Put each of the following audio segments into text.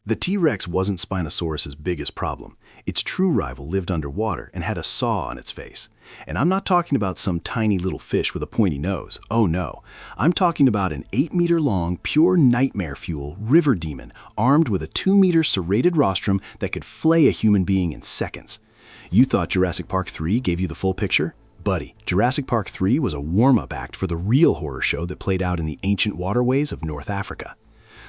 The T-Rex wasn't Spinosaurus's biggest problem. Its true rival lived underwater and had a saw on its face. And I'm not talking about some tiny little fish with a pointy nose. Oh no. I'm talking about an 8-meter-long, pure nightmare fuel river demon armed with a 2-meter serrated rostrum that could flay a human being in seconds. You thought Jurassic Park 3 gave you the full picture? Buddy, Jurassic Park 3 was a warm-up act for the real horror show that played out in the ancient waterways of North Africa.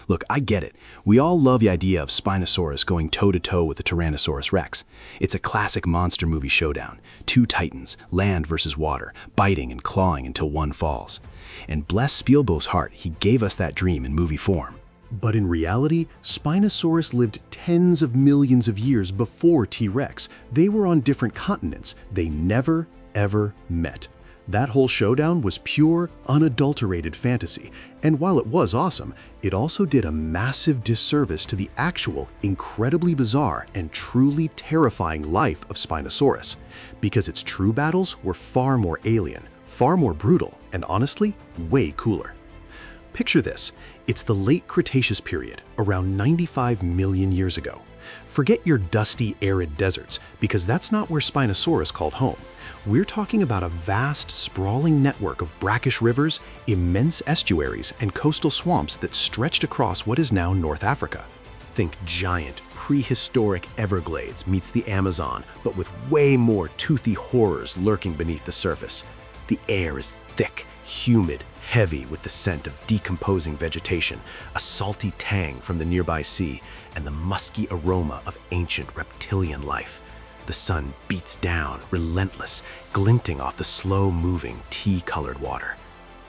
Look, I get it. We all love the idea of Spinosaurus going toe-to-toe with the Tyrannosaurus Rex. It's a classic monster movie showdown. Two titans, land versus water, biting and clawing until one falls. And bless Spielberg's heart, he gave us that dream in movie form. But in reality, Spinosaurus lived tens of millions of years before T-Rex. They were on different continents. They never, ever met. That whole showdown was pure, unadulterated fantasy, and while it was awesome, it also did a massive disservice to the actual, incredibly bizarre and truly terrifying life of Spinosaurus, because its true battles were far more alien, far more brutal, and honestly, way cooler. Picture this. It's the late Cretaceous period, around 95 million years ago. Forget your dusty, arid deserts, because that's not where Spinosaurus called home. We're talking about a vast, sprawling network of brackish rivers, immense estuaries, and coastal swamps that stretched across what is now North Africa. Think giant, prehistoric Everglades meets the Amazon, but with way more toothy horrors lurking beneath the surface. The air is thick, humid, heavy with the scent of decomposing vegetation, a salty tang from the nearby sea, and the musky aroma of ancient reptilian life. The sun beats down, relentless, glinting off the slow-moving, tea-colored water.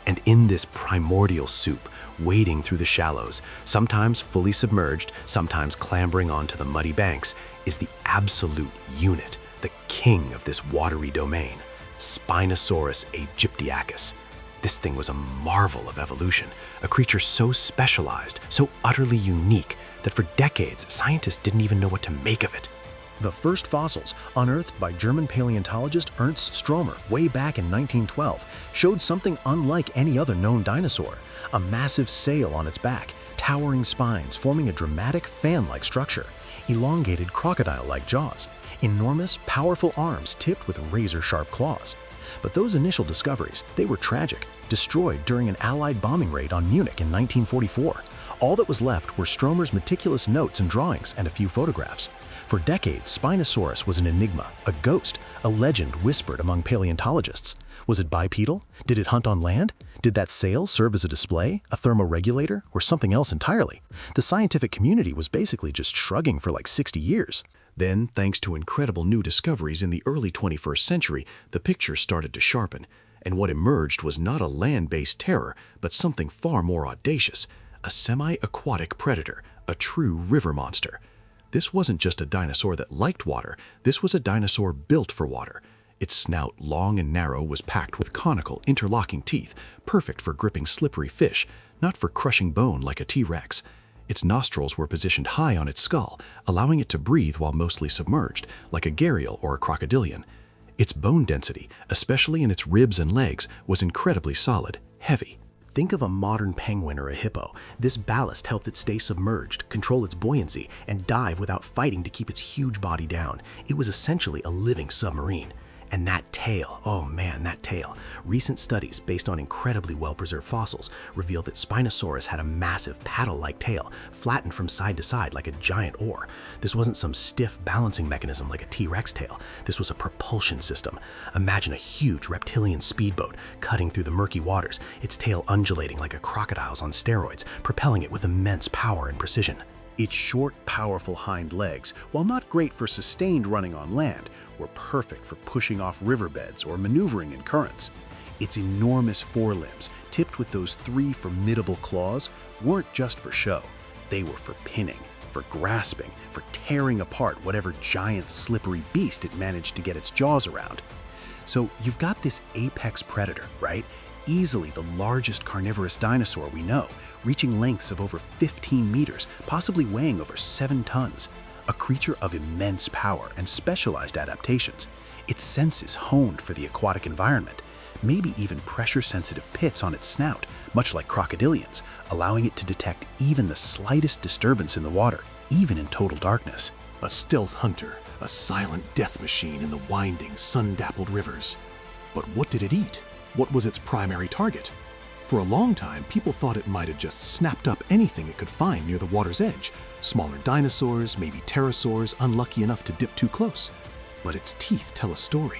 And in this primordial soup, wading through the shallows, sometimes fully submerged, sometimes clambering onto the muddy banks, is the absolute unit, the king of this watery domain, Spinosaurus aegyptiacus. This thing was a marvel of evolution, a creature so specialized, so utterly unique, that for decades, scientists didn't even know what to make of it. The first fossils, unearthed by German paleontologist Ernst Stromer way back in 1912, showed something unlike any other known dinosaur: a massive sail on its back, towering spines forming a dramatic fan-like structure, elongated crocodile-like jaws, enormous, powerful arms tipped with razor-sharp claws. But those initial discoveries, they were tragic, destroyed during an Allied bombing raid on Munich in 1944. All that was left were Stromer's meticulous notes and drawings and a few photographs. For decades, Spinosaurus was an enigma, a ghost, a legend whispered among paleontologists. Was it bipedal? Did it hunt on land? Did that sail serve as a display, a thermoregulator, or something else entirely? The scientific community was basically just shrugging for like 60 years. Then, thanks to incredible new discoveries in the early 21st century, the picture started to sharpen, and what emerged was not a land-based terror, but something far more audacious: a semi-aquatic predator, a true river monster. This wasn't just a dinosaur that liked water, this was a dinosaur built for water. Its snout, long and narrow, was packed with conical, interlocking teeth, perfect for gripping slippery fish, not for crushing bone like a T-Rex. Its nostrils were positioned high on its skull, allowing it to breathe while mostly submerged, like a gharial or a crocodilian. Its bone density, especially in its ribs and legs, was incredibly solid, heavy. Think of a modern penguin or a hippo. This ballast helped it stay submerged, control its buoyancy, and dive without fighting to keep its huge body down. It was essentially a living submarine. And that tail, oh man, that tail. Recent studies, based on incredibly well-preserved fossils, revealed that Spinosaurus had a massive paddle-like tail, flattened from side to side like a giant oar. This wasn't some stiff balancing mechanism like a T-Rex tail. This was a propulsion system. Imagine a huge reptilian speedboat cutting through the murky waters, its tail undulating like a crocodile's on steroids, propelling it with immense power and precision. Its short, powerful hind legs, while not great for sustained running on land, were perfect for pushing off riverbeds or maneuvering in currents. Its enormous forelimbs, tipped with those 3 formidable claws, weren't just for show. They were for pinning, for grasping, for tearing apart whatever giant, slippery beast it managed to get its jaws around. So you've got this apex predator, right? Easily the largest carnivorous dinosaur we know, reaching lengths of over 15 meters, possibly weighing over 7 tons. A creature of immense power and specialized adaptations. Its senses honed for the aquatic environment, maybe even pressure-sensitive pits on its snout, much like crocodilians, allowing it to detect even the slightest disturbance in the water. even in total darkness. A stealth hunter, a silent death machine in the winding, sun-dappled rivers. But what did it eat? What was its primary target? For a long time, people thought it might have just snapped up anything it could find near the water's edge. Smaller dinosaurs, maybe pterosaurs, unlucky enough to dip too close. But its teeth tell a story.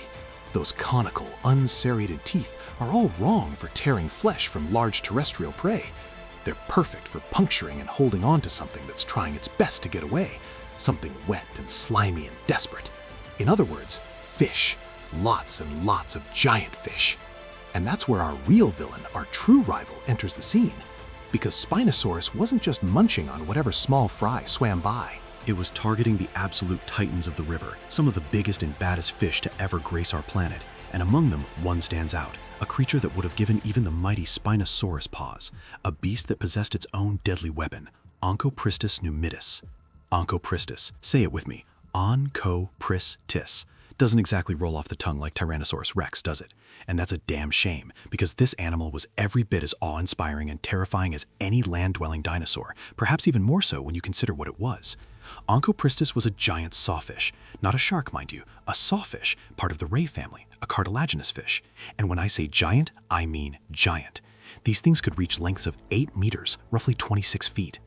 Those conical, unserrated teeth are all wrong for tearing flesh from large terrestrial prey. They're perfect for puncturing and holding on to something that's trying its best to get away, something wet and slimy and desperate. In other words, fish. Lots and lots of giant fish. And that's where our real villain, our true rival, enters the scene. Because Spinosaurus wasn't just munching on whatever small fry swam by. It was targeting the absolute titans of the river, some of the biggest and baddest fish to ever grace our planet. And among them, one stands out, a creature that would have given even the mighty Spinosaurus pause, a beast that possessed its own deadly weapon, Onchopristis numidus. Onchopristis, say it with me, Onchopristis. Doesn't exactly roll off the tongue like Tyrannosaurus Rex, does it? And that's a damn shame, because this animal was every bit as awe-inspiring and terrifying as any land-dwelling dinosaur, perhaps even more so when you consider what it was. Onchopristis was a giant sawfish, not a shark, mind you, a sawfish, part of the ray family, a cartilaginous fish. And when I say giant, I mean giant. These things could reach lengths of 8 meters, roughly 26 feet.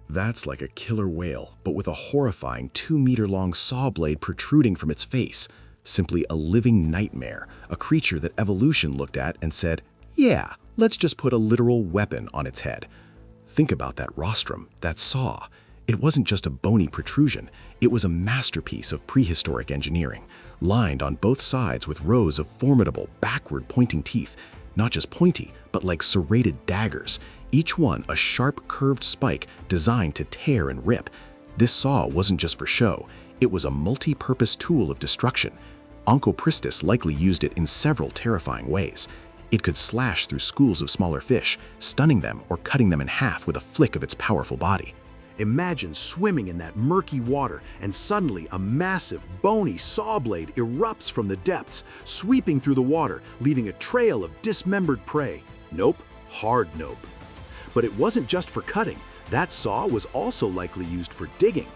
That's like a killer whale, but with a horrifying 2-meter-long saw blade protruding from its face. Simply a living nightmare, a creature that evolution looked at and said, yeah, let's just put a literal weapon on its head. Think about that rostrum, that saw. It wasn't just a bony protrusion, it was a masterpiece of prehistoric engineering, lined on both sides with rows of formidable, backward-pointing teeth, not just pointy, but like serrated daggers, each one a sharp, curved spike designed to tear and rip. This saw wasn't just for show, it was a multi-purpose tool of destruction. Onchopristis likely used it in several terrifying ways. It could slash through schools of smaller fish, stunning them or cutting them in half with a flick of its powerful body. Imagine swimming in that murky water and suddenly a massive, bony saw blade erupts from the depths, sweeping through the water, leaving a trail of dismembered prey. Nope, hard nope. But it wasn't just for cutting. That saw was also likely used for digging.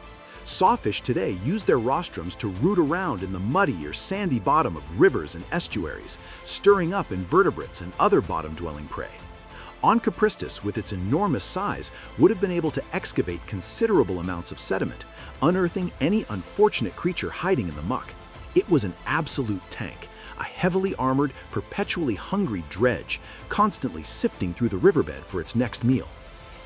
Sawfish today use their rostrums to root around in the muddy or sandy bottom of rivers and estuaries, stirring up invertebrates and other bottom-dwelling prey. Onchopristis, with its enormous size, would have been able to excavate considerable amounts of sediment, unearthing any unfortunate creature hiding in the muck. It was an absolute tank, a heavily armored, perpetually hungry dredge, constantly sifting through the riverbed for its next meal.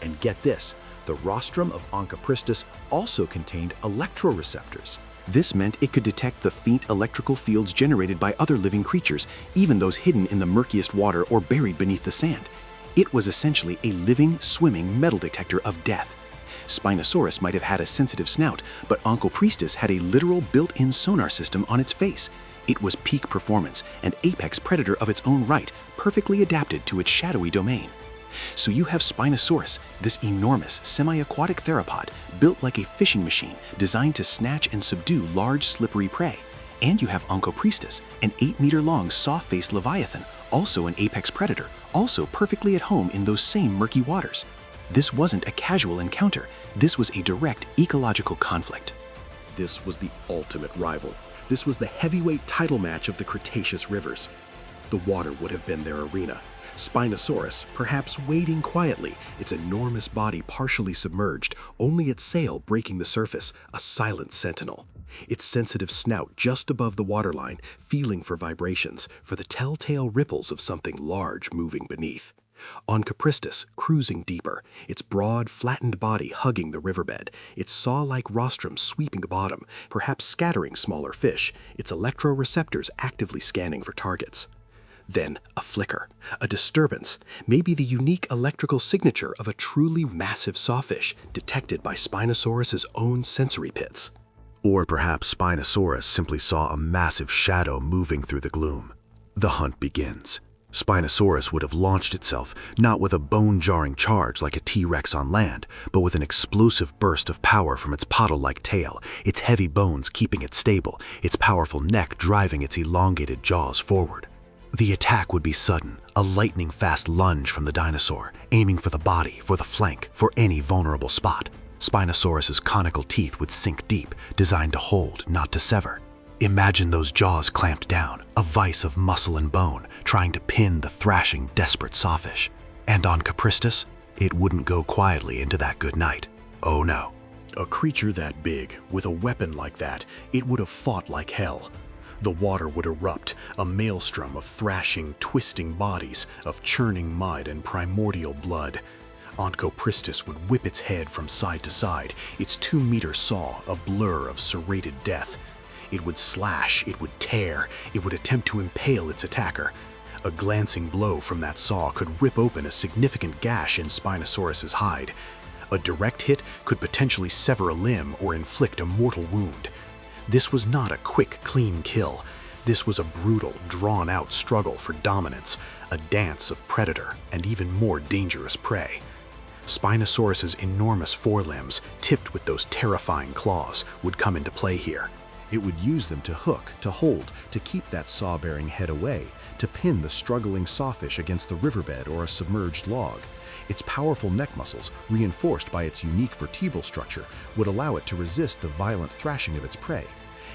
And get this, the rostrum of Onchopristis also contained electroreceptors. This meant it could detect the faint electrical fields generated by other living creatures, even those hidden in the murkiest water or buried beneath the sand. It was essentially a living, swimming metal detector of death. Spinosaurus might have had a sensitive snout, but Onchopristis had a literal built-in sonar system on its face. It was peak performance, an apex predator of its own right, perfectly adapted to its shadowy domain. So you have Spinosaurus, this enormous semi-aquatic theropod built like a fishing machine designed to snatch and subdue large, slippery prey. And you have Onchopristis, an 8-meter-long saw-faced leviathan, also an apex predator, also perfectly at home in those same murky waters. This wasn't a casual encounter. This was a direct ecological conflict. This was the ultimate rival. This was the heavyweight title match of the Cretaceous rivers. The water would have been their arena. Spinosaurus, perhaps wading quietly, its enormous body partially submerged, only its sail breaking the surface, a silent sentinel. Its sensitive snout just above the waterline, feeling for vibrations, for the telltale ripples of something large moving beneath. Onchopristis, cruising deeper, its broad, flattened body hugging the riverbed, its saw-like rostrum sweeping the bottom, perhaps scattering smaller fish, its electroreceptors actively scanning for targets. Then a flicker, a disturbance, maybe the unique electrical signature of a truly massive sawfish detected by Spinosaurus's own sensory pits. Or perhaps Spinosaurus simply saw a massive shadow moving through the gloom. The hunt begins. Spinosaurus would have launched itself, not with a bone-jarring charge like a T-Rex on land, but with an explosive burst of power from its paddle-like tail, its heavy bones keeping it stable, its powerful neck driving its elongated jaws forward. The attack would be sudden, a lightning-fast lunge from the dinosaur, aiming for the body, for the flank, for any vulnerable spot. Spinosaurus's conical teeth would sink deep, designed to hold, not to sever. Imagine those jaws clamped down, a vice of muscle and bone, trying to pin the thrashing, desperate sawfish. And on Capristus, it wouldn't go quietly into that good night. Oh no. A creature that big, with a weapon like that, it would have fought like hell. The water would erupt, a maelstrom of thrashing, twisting bodies, of churning mud and primordial blood. Onchopristis would whip its head from side to side, its 2-meter saw a blur of serrated death. It would slash, it would tear, it would attempt to impale its attacker. A glancing blow from that saw could rip open a significant gash in Spinosaurus's hide. A direct hit could potentially sever a limb or inflict a mortal wound. This was not a quick, clean kill. This was a brutal, drawn-out struggle for dominance, a dance of predator and even more dangerous prey. Spinosaurus's enormous forelimbs, tipped with those terrifying claws, would come into play here. It would use them to hook, to hold, to keep that saw-bearing head away, to pin the struggling sawfish against the riverbed or a submerged log. Its powerful neck muscles, reinforced by its unique vertebral structure, would allow it to resist the violent thrashing of its prey.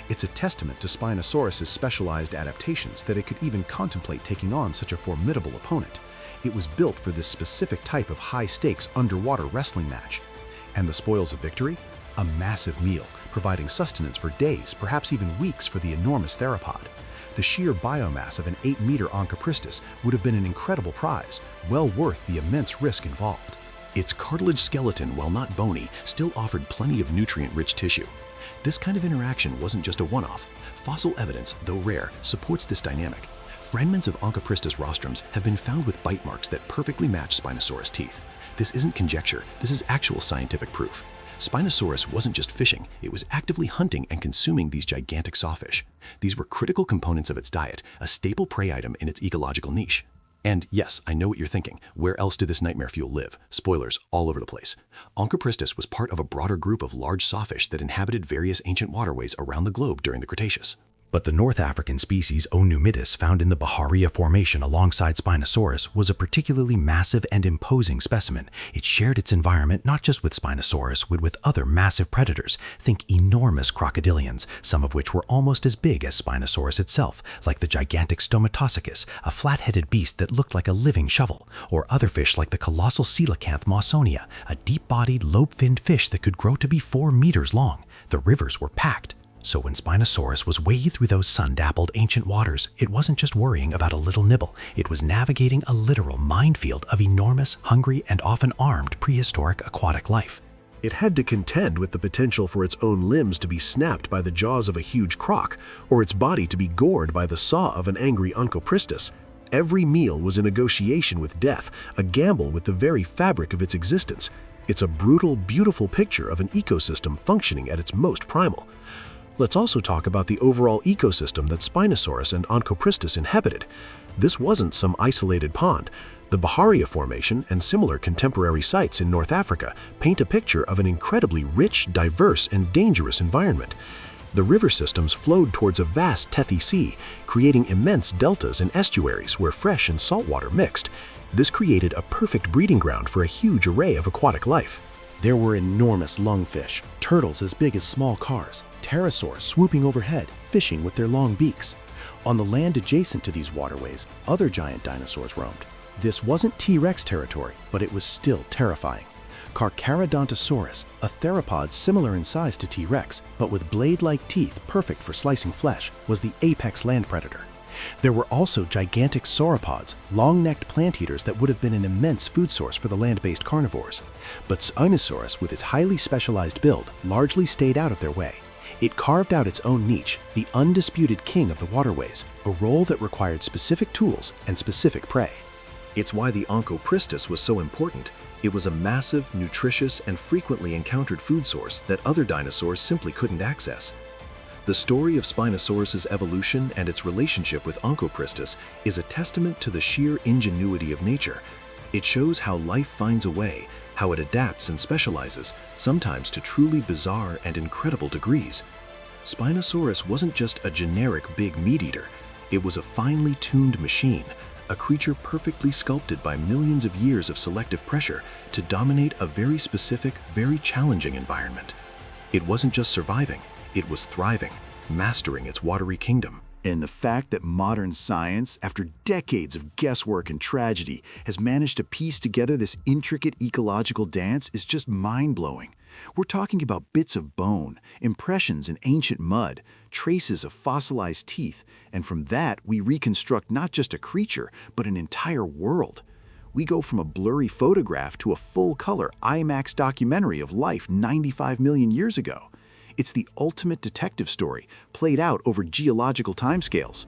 It's a testament to Spinosaurus's specialized adaptations that it could even contemplate taking on such a formidable opponent. It was built for this specific type of high-stakes underwater wrestling match. And the spoils of victory? A massive meal, providing sustenance for days, perhaps even weeks for the enormous theropod. The sheer biomass of an 8-meter Onchopristis would have been an incredible prize, well worth the immense risk involved. Its cartilage skeleton, while not bony, still offered plenty of nutrient-rich tissue. This kind of interaction wasn't just a one-off. Fossil evidence, though rare, supports this dynamic. Fragments of Onchopristis rostrums have been found with bite marks that perfectly match Spinosaurus teeth. This isn't conjecture, this is actual scientific proof. Spinosaurus wasn't just fishing, it was actively hunting and consuming these gigantic sawfish. These were critical components of its diet, a staple prey item in its ecological niche. And yes, I know what you're thinking. Where else did this nightmare fuel live? Spoilers all over the place. Onchopristis was part of a broader group of large sawfish that inhabited various ancient waterways around the globe during the Cretaceous. But the North African species Onumidis, found in the Bahariya Formation alongside Spinosaurus, was a particularly massive and imposing specimen. It shared its environment not just with Spinosaurus, but with other massive predators. Think enormous crocodilians, some of which were almost as big as Spinosaurus itself, like the gigantic Stomatosicus, a flat-headed beast that looked like a living shovel, or other fish like the colossal coelacanth Mawsonia, a deep-bodied, lobe-finned fish that could grow to be 4 meters long. The rivers were packed. So when Spinosaurus was wading through those sun-dappled ancient waters, it wasn't just worrying about a little nibble. It was navigating a literal minefield of enormous, hungry, and often armed prehistoric aquatic life. It had to contend with the potential for its own limbs to be snapped by the jaws of a huge croc, or its body to be gored by the saw of an angry Onchopristis. Every meal was a negotiation with death, a gamble with the very fabric of its existence. It's a brutal, beautiful picture of an ecosystem functioning at its most primal. Let's also talk about the overall ecosystem that Spinosaurus and Onchopristis inhabited. This wasn't some isolated pond. The Bahariya Formation and similar contemporary sites in North Africa paint a picture of an incredibly rich, diverse, and dangerous environment. The river systems flowed towards a vast Tethys Sea, creating immense deltas and estuaries where fresh and salt water mixed. This created a perfect breeding ground for a huge array of aquatic life. There were enormous lungfish, turtles as big as small cars, pterosaurs swooping overhead, fishing with their long beaks. On the land adjacent to these waterways, other giant dinosaurs roamed. This wasn't T-Rex territory, but it was still terrifying. Carcharodontosaurus, a theropod similar in size to T-Rex, but with blade-like teeth perfect for slicing flesh, was the apex land predator. There were also gigantic sauropods, long-necked plant eaters that would have been an immense food source for the land-based carnivores. But Spinosaurus, with its highly specialized build, largely stayed out of their way. It carved out its own niche, the undisputed king of the waterways, a role that required specific tools and specific prey. It's why the Onchopristis was so important. It was a massive, nutritious, and frequently encountered food source that other dinosaurs simply couldn't access. The story of Spinosaurus's evolution and its relationship with Onchopristis is a testament to the sheer ingenuity of nature. It shows how life finds a way, how it adapts and specializes, sometimes to truly bizarre and incredible degrees. Spinosaurus wasn't just a generic big meat eater. It was a finely tuned machine, a creature perfectly sculpted by millions of years of selective pressure to dominate a very specific, very challenging environment. It wasn't just surviving, it was thriving, mastering its watery kingdom. And the fact that modern science, after decades of guesswork and tragedy, has managed to piece together this intricate ecological dance is just mind-blowing. We're talking about bits of bone, impressions in ancient mud, traces of fossilized teeth, and from that we reconstruct not just a creature, but an entire world. We go from a blurry photograph to a full-color IMAX documentary of life 95 million years ago. It's the ultimate detective story, played out over geological timescales.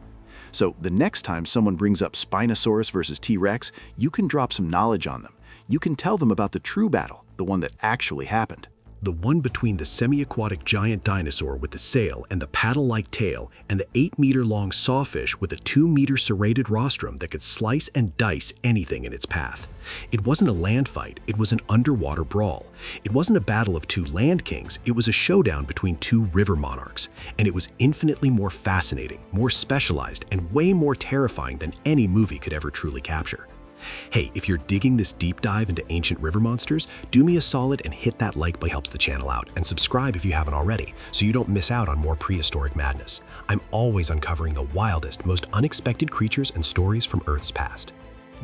So the next time someone brings up Spinosaurus versus T-Rex, you can drop some knowledge on them. You can tell them about the true battle, the one that actually happened. The one between the semi-aquatic giant dinosaur with the sail and the paddle-like tail, and the 8-meter-long sawfish with a 2-meter serrated rostrum that could slice and dice anything in its path. It wasn't a land fight, it was an underwater brawl. It wasn't a battle of two land kings, it was a showdown between two river monarchs. And it was infinitely more fascinating, more specialized, and way more terrifying than any movie could ever truly capture. Hey, if you're digging this deep dive into ancient river monsters, do me a solid and hit that like button, helps the channel out, and subscribe if you haven't already, so you don't miss out on more prehistoric madness. I'm always uncovering the wildest, most unexpected creatures and stories from Earth's past.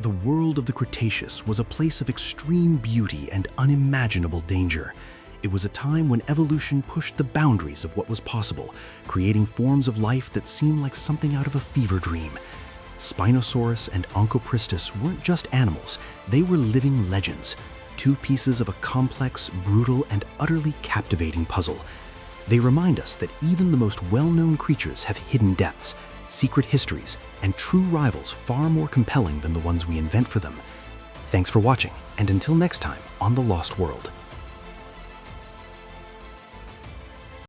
The world of the Cretaceous was a place of extreme beauty and unimaginable danger. It was a time when evolution pushed the boundaries of what was possible, creating forms of life that seemed like something out of a fever dream. Spinosaurus and Onchopristis weren't just animals, they were living legends, two pieces of a complex, brutal, and utterly captivating puzzle. They remind us that even the most well-known creatures have hidden depths, secret histories, and true rivals far more compelling than the ones we invent for them. Thanks for watching, and until next time on The Lost World.